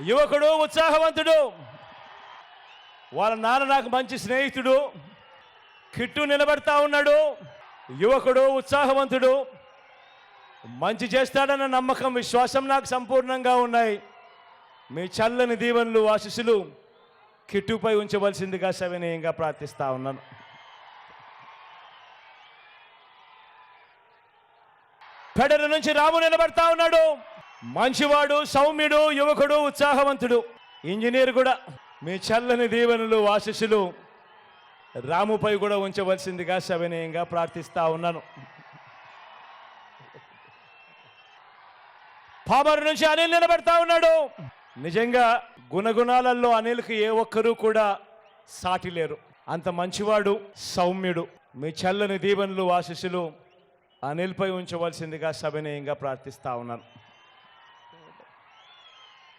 యువకుడు, ఉత్సాహవంతుడు. వాళ్ళ నాన్న నాకు మంచి స్నేహితుడు. కిట్టు నిలబడతా ఉన్నాడు. యువకుడు, ఉత్సాహవంతుడు, మంచి చేస్తాడన్న నమ్మకం, విశ్వాసం నాకు సంపూర్ణంగా ఉన్నాయి. మీ చల్లని దీవెనలు, ఆశీస్సులు కిట్టుపై ఉంచవలసిందిగా సవినయంగా ప్రార్థిస్తా ఉన్నాను. పెడల నుంచి రాము నిలబడతా ఉన్నాడు. మంచివాడు, సౌమ్యుడు, యువకుడు, ఉత్సాహవంతుడు, ఇంజనీర్ కూడా. మీ చల్లని దీవెనలు, ఆశీస్సులు రాముపై కూడా ఉంచవలసిందిగా సవినయంగా ప్రార్థిస్తా ఉన్నాను. పామరు నుంచి అనిల్ నిలబడతా ఉన్నాడు. నిజంగా గుణగుణాలలో అనిల్కి ఏ ఒక్కరూ కూడా సాటి లేరు. అంత మంచివాడు, సౌమ్యుడు. మీ చల్లని దీవెనలు, ఆశీస్సులు అనిల్పై ఉంచవలసిందిగా సవినయంగా ప్రార్థిస్తా ఉన్నాను.